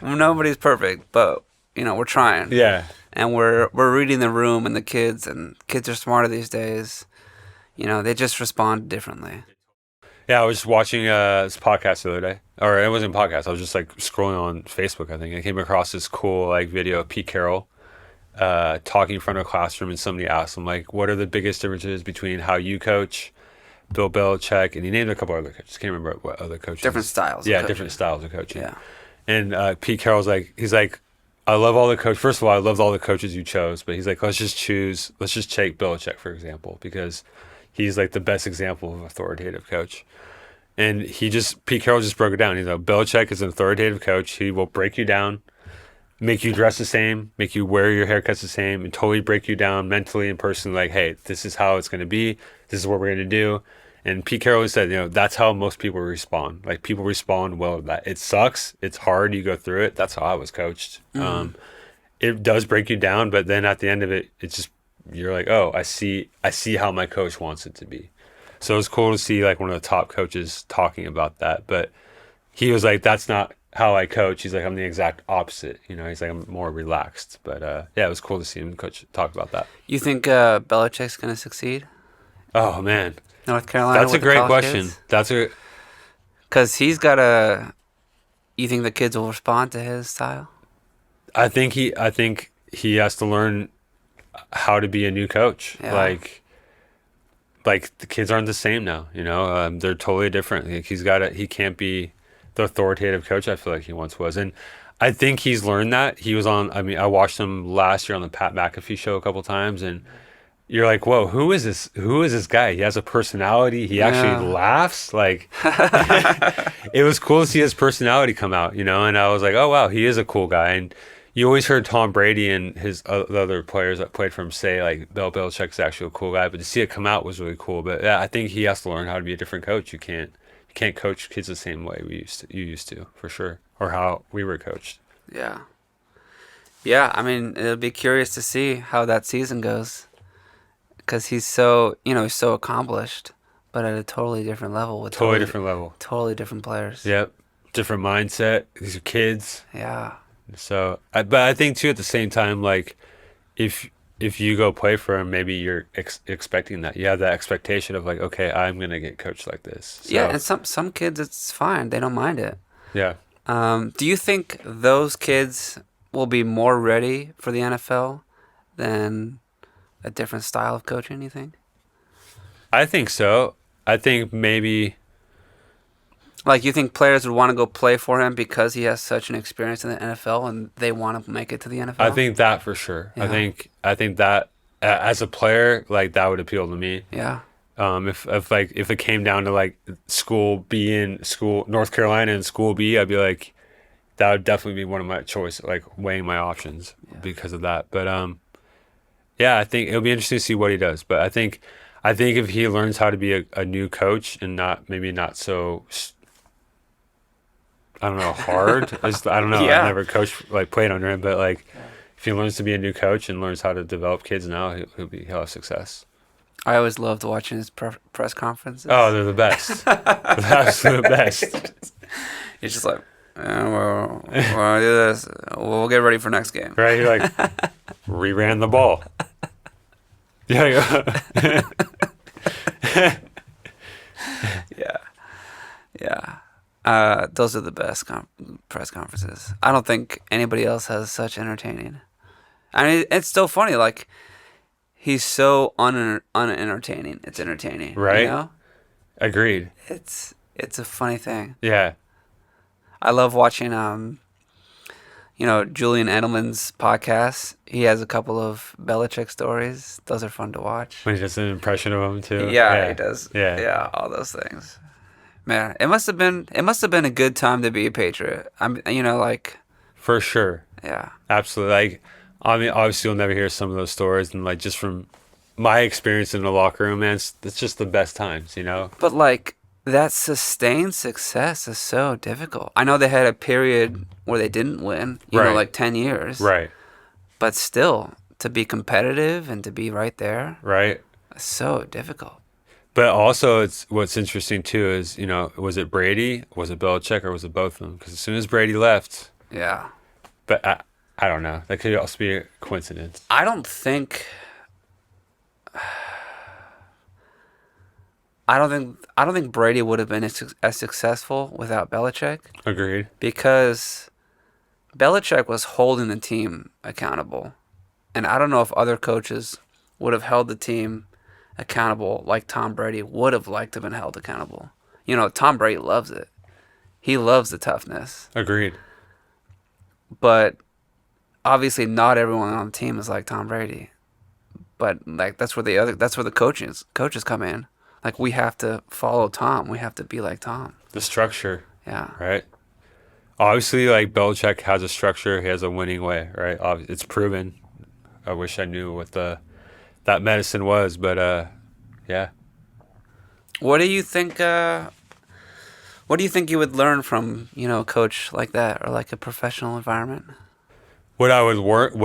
Nobody's perfect, but we're trying. Yeah. And we're reading the room and the kids are smarter these days. They just respond differently. Yeah, I was watching this podcast the other day, or it wasn't a podcast. I was just like scrolling on Facebook. I think I came across this cool like video of Pete Carroll talking in front of a classroom, and somebody asked him like, "What are the biggest differences between how you coach, Bill Belichick?" And he named a couple other coaches. Can't remember what other coaches. Different styles. Yeah, of different coaching. styles of coaching. Yeah. And Pete Carroll's like, he's like, I love all the coach. First of all, I loved all the coaches you chose, but he's like, let's just take Belichick for example, because he's like the best example of authoritative coach. And Pete Carroll just broke it down. He's like, Belichick is an authoritative coach. He will break you down, make you dress the same, make you wear your haircuts the same, and totally break you down mentally and personally. Like, hey, this is how it's going to be. This is what we're going to do. And Pete Carroll said, that's how most people respond. Like, people respond well to that. It sucks. It's hard. You go through it. That's how I was coached. It does break you down, but then at the end of it, it's just, you're like, oh, I see how my coach wants it to be. So it was cool to see like one of the top coaches talking about that. But he was like, that's not how I coach. He's like, I'm the exact opposite. He's like, I'm more relaxed. But yeah, it was cool to see him talk about that. You think Belichick's going to succeed? Oh, man. North Carolina. That's a great question. Because he's got you think the kids will respond to his style? I think he has to learn how to be a new coach. Yeah. Like the kids aren't the same now, you know. They're totally different. Like he can't be the authoritative coach I feel like he once was. And I think he's learned that. He was on, I mean, I watched him last year on the Pat McAfee show a couple times, and you're like, whoa, who is this? Who is this guy? He has a personality. He actually Yeah. laughs. Like, it was cool to see his personality come out, you know. And I was like, oh wow, he is a cool guy. And you always heard Tom Brady and the other players that played for him say like Bill Belichick's actually a cool guy. But to see it come out was really cool. But yeah, I think he has to learn how to be a different coach. You can't coach kids the same way you used to for sure, or how we were coached. Yeah. Yeah, I mean, it'll be curious to see how that season goes. Because he's so, he's so accomplished, but at a totally different level with Totally different level. totally different players. Yep, different mindset. These are kids. Yeah. So, but I think too at the same time, like if you go play for him, maybe you're expecting that. You have that expectation of like, okay, I'm gonna get coached like this. So, Yeah, and some kids, it's fine. They don't mind it. yeah, Do you think those kids will be more ready for the NFL than a different style of coaching, you think? I think so. I think maybe Like, you think players would want to go play for him because he has such an experience in the NFL and they want to make it to the NFL? I think that for sure. Yeah. I think that as a player, like that would appeal to me. Yeah. If it came down to like school B and school North Carolina and school B, I'd be like, that would definitely be one of my choice, like weighing my options because of that. But yeah, I think it'll be interesting to see what he does. But I think if he learns how to be a new coach and not so, I don't know, hard. I don't know. Yeah. I've never coached like played under him, but like if he learns to be a new coach and learns how to develop kids now, he'll have success. I always loved watching his press conferences. Oh, they're the best. They're the absolute best. He's just like, we're gonna do this. We'll get ready for next game. Right? You're like, re-ran the ball. Yeah. Yeah. Yeah. Those are the best press conferences. I don't think anybody else has such entertaining. I mean, it's still funny. Like, he's so unentertaining. It's entertaining. Right. You know? Agreed. It's a funny thing. Yeah. I love watching Julian Edelman's podcast. He has a couple of Belichick stories. Those are fun to watch. When he does an impression of him too. Yeah, he does. Yeah. Yeah, all those things. Man, it must have been a good time to be a Patriot. For sure. Yeah. Absolutely. Like, I mean, obviously you'll never hear some of those stories, and like just from my experience in the locker room, man, it's just the best times, you know? But like, that sustained success is so difficult. I know they had a period where they didn't win, Right. like 10 years. Right. But still, to be competitive and to be right there, Right. it's so difficult. But also, what's interesting too is, was it Brady, was it Belichick, or was it both of them? Because as soon as Brady left, Yeah. but I don't know. That could also be a coincidence. I don't think Brady would have been as successful without Belichick, Agreed. because Belichick was holding the team accountable. And I don't know if other coaches would have held the team accountable like Tom Brady would have liked to have been held accountable. Tom Brady loves it. He loves the toughness. Agreed. But obviously not everyone on the team is like Tom Brady. But like that's where the coaches come in. Like, we have to follow Tom. We have to be like Tom. The structure, Yeah. right? Obviously, like Belichick has a structure. He has a winning way, right? It's proven. I wish I knew what that medicine was, but yeah. What do you think you would learn from, a coach like that, or like a professional environment? What I would learn, or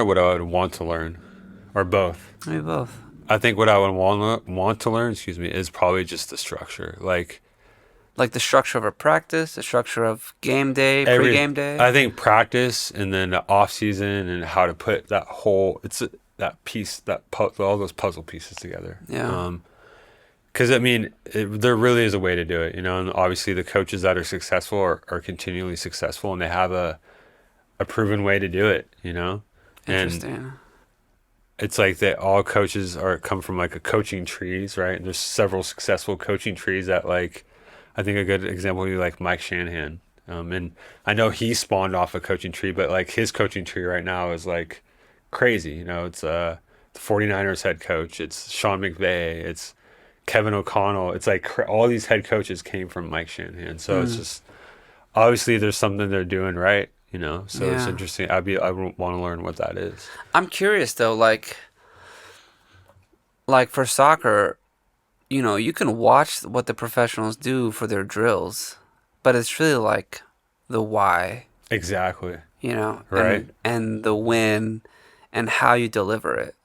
what I would want to learn, or both. Maybe both. I think what I would want to learn, is probably just the structure, like Like the structure of a practice, the structure of game day, pre-game day. I think practice, and then the off season, and how to put that whole that piece all those puzzle pieces together. Yeah. Because I mean, there really is a way to do it, and obviously the coaches that are successful are continually successful, and they have a proven way to do it, And Interesting. it's like they all coaches are come from like a coaching trees, right? And there's several successful coaching trees that like I think a good example would be like Mike Shanahan. And I know he spawned off a coaching tree, but like his coaching tree right now is like crazy. You know, it's the 49ers head coach, it's Sean McVay, it's Kevin O'Connell. It's like all these head coaches came from Mike Shanahan. So it's Mm. just obviously there's something they're doing right, you know. So it's Yeah. interesting. I want to learn what that is. I'm curious though, like for soccer, you can watch what the professionals do for their drills, but it's really like the why, Exactly. Right. and the when and how you deliver it.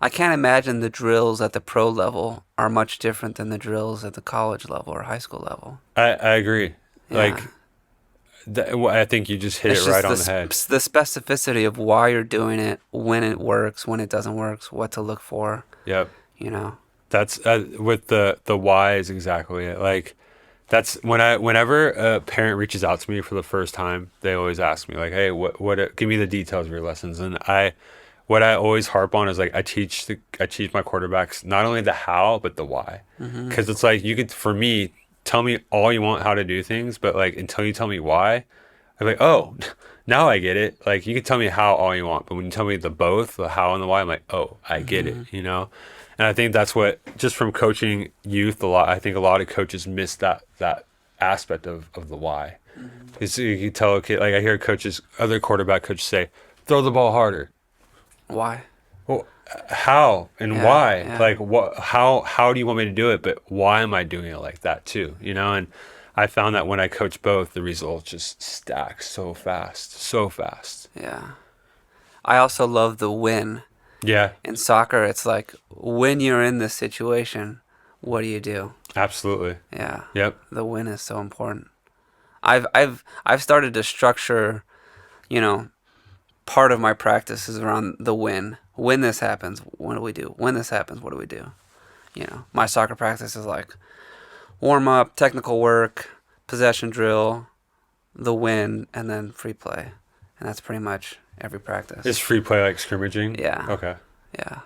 I can't imagine the drills at the pro level are much different than the drills at the college level or high school level. I agree. Yeah. Like I think you just hit It's it just right on the head. the specificity of why you're doing it, when it works, when it doesn't work, what to look for, Yep. you know. That's with the why is exactly it. Like that's whenever a parent reaches out to me for the first time, they always ask me like, "Hey, give me the details of your lessons." And what I always harp on is like I teach my quarterbacks not only the how but the why, Hmm. because it's like you could for me tell me all you want how to do things, but like until you tell me why, I'm like, oh, now I get it. Like you can tell me how all you want, but when you tell me the how and the why, I'm like, oh, I get it, Hmm. you know. And I think that's what just from coaching youth a lot. I think a lot of coaches miss that aspect of the why. Because you can tell a kid, like I hear other quarterback coaches say, throw the ball harder. Why? Well, how and Yeah, why? yeah. Like what? How do you want me to do it? But why am I doing it like that too? You know, and I found that when I coach both, the results just stack so fast, so fast. Yeah. I also love the win. Yeah, In soccer, it's like when you're in this situation, what do you do? absolutely. Yeah. Yep. The win is so important. I've started to structure, you know, part of my practice is around the win. When this happens, what do we do? When this happens, what do we do? My soccer practice is like warm up, technical work, possession drill, the win, and then free play. And that's pretty much every Is practice. free play like scrimmaging? Yeah. Okay. Yeah.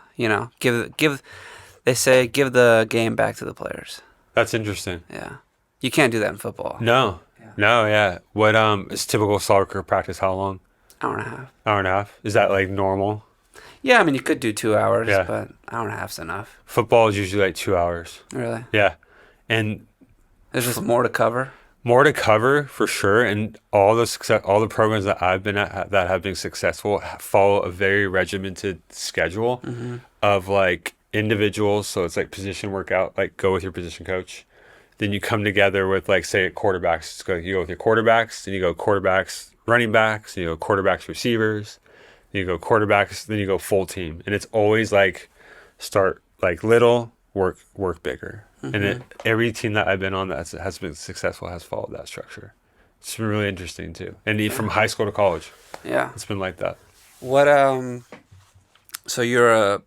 Give they say give the game back to the players. That's interesting. Yeah. You can't do that in football. No. Yeah. No, yeah. What is typical soccer practice how long? Hour and a half. Hour and a half? Is that like normal? Yeah, I mean you could do 2 hours, Yeah. but hour and a half's enough. Football is usually like 2 hours. Really. Yeah. And There's just more to cover. more to cover for sure, and all the programs that I've been at that have been successful follow a very regimented schedule Hmm. of like individuals. So it's like position workout, like go with your position coach. Then you come together with like say quarterbacks. You go with your quarterbacks, then you go quarterbacks, running backs, then you go quarterbacks, receivers, then you go quarterbacks, then you go full team, and it's always like start like little, work bigger. And Hmm. every team that I've been on that has been successful has followed that structure. It's been really interesting too. And from high school to college, Yeah. it's been like that. What so you're a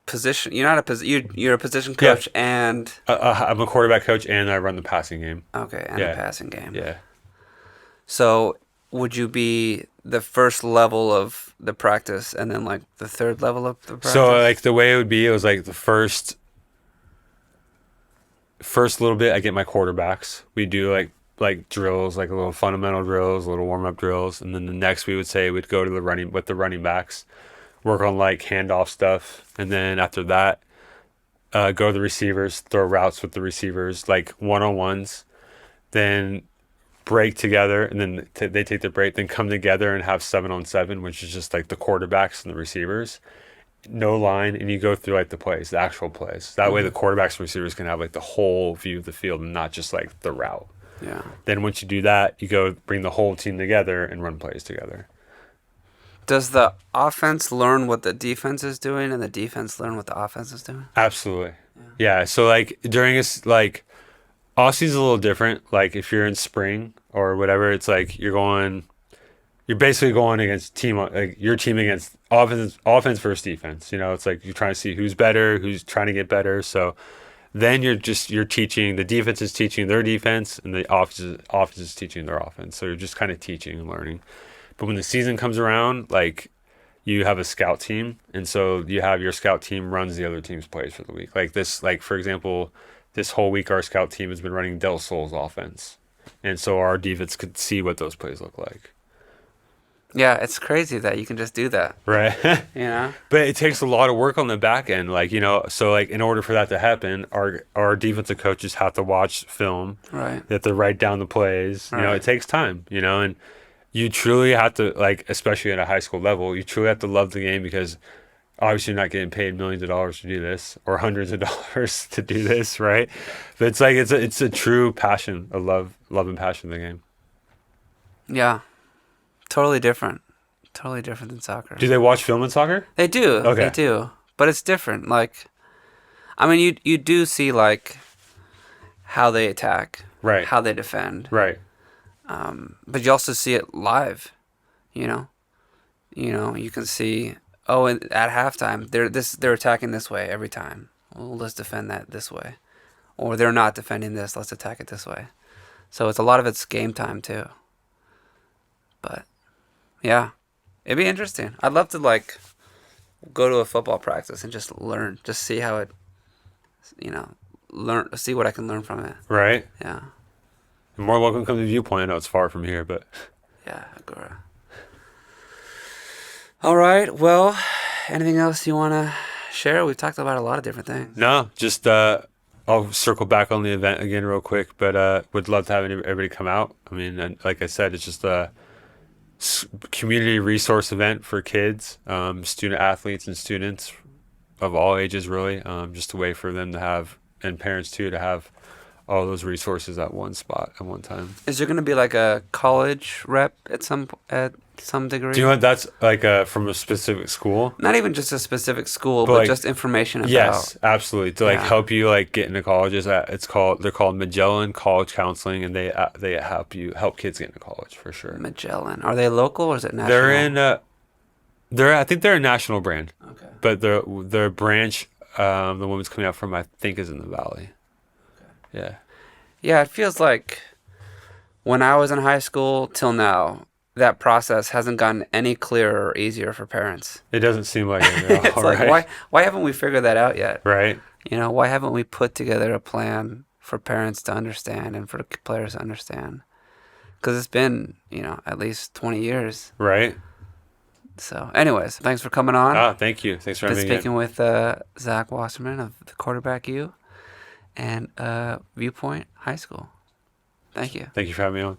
position you're not a you're a position Yeah, coach and I'm a quarterback coach and I run the passing game. okay, and a Yeah, passing game. yeah. So would you be the first level of the practice and then like the third level of the So practice? like the way it would be, it was like the first little bit I get my quarterbacks. We do like drills, like a little fundamental drills, little warm up drills, and then the next we would say we'd go to the running backs, work on like handoff stuff, and then after that, go to the receivers, throw routes with the receivers, like one on ones, then break together, and then they take their break, then come together and have 7-on-7, which is just like the quarterbacks and the receivers, no line, and you go through like the plays, the actual plays. That way, the Mhm. quarterbacks and receivers can have like the whole view of the field and not just like the route. Yeah. Then once you do that, you go bring the whole team together and run plays together. Does the offense learn what the defense is doing and the defense learn what the offense is doing? Absolutely. Yeah. So like during this like off season's a little different. Like if you're in spring or whatever, it's like you're basically going against like your team against offense versus defense. You know, it's like you're trying to see who's better, who's trying to get better. So then you're teaching, the defense is teaching their defense and the offense is teaching their offense. So you're just kind of teaching and learning. But when the season comes around, like you have a scout team, and so you have your scout team runs the other team's plays for the week. Like this, like for example, this whole week our scout team has been running Del Sol's offense, and so our defense could see what those plays look like. Yeah, it's crazy that you can just do that. Right. You know? But it takes a lot of work on the back end, like so like in order for that to happen, our defensive coaches have to watch film. Right. They have to write down the plays. Right. It takes time. And you truly have to, like, especially at a high school level, you truly have to love the game because obviously you're not getting paid millions of dollars to do this or hundreds of dollars to do this, right? But it's like it's a true passion, a love and passion of the game. Yeah. Totally different. Totally different than soccer. Do they watch film in soccer? They do. Okay. They do. But it's different. Like, I mean, you do see, like, how they attack. Right. How they defend. Right. But you also see it live, you know? You can see, at halftime, they're attacking this way every time. Well, let's defend that this way. Or they're not defending this, let's attack it this way. So a lot of it's game time, too. But, yeah. It'd be interesting. I'd love to, like, go to a football practice and just learn. Just see how it, see what I can learn from it. Right. Yeah. You're more welcome to come to Viewpoint. I know it's far from here, but... Yeah, Agora. All right. Well, anything else you want to share? We've talked about a lot of different things. No, just I'll circle back on the event again real quick, but would love to have everybody come out. I mean, and like I said, it's just a community resource event for kids, student athletes and students of all ages, really. Just a way for them to have, and parents too, to have all those resources at one spot at one time. Is there going to be like a college rep at some degree? Do you know what that's like from a specific school? Not even just a specific school, but like, just information about. Yes, absolutely. To help you get into colleges. They're called Magellan College Counseling, and they help kids get into college for sure. Magellan. Are they local or is it national? I think they're a national brand. Okay. But their branch, the woman's coming out from, I think, is in the Valley. Yeah. Yeah, it feels like when I was in high school till now, that process hasn't gotten any clearer or easier for parents. It doesn't seem like it at all. It's like, right? why haven't we figured that out yet? Right. Why haven't we put together a plan for parents to understand and for the players to understand? Because it's been, at least 20 years. Right. So, anyways, thanks for coming on. Thank you. Thanks for having me. Been speaking with Zac Wasserman of the Quarterback U and Viewpoint High School. Thank you. Thank you for having me on.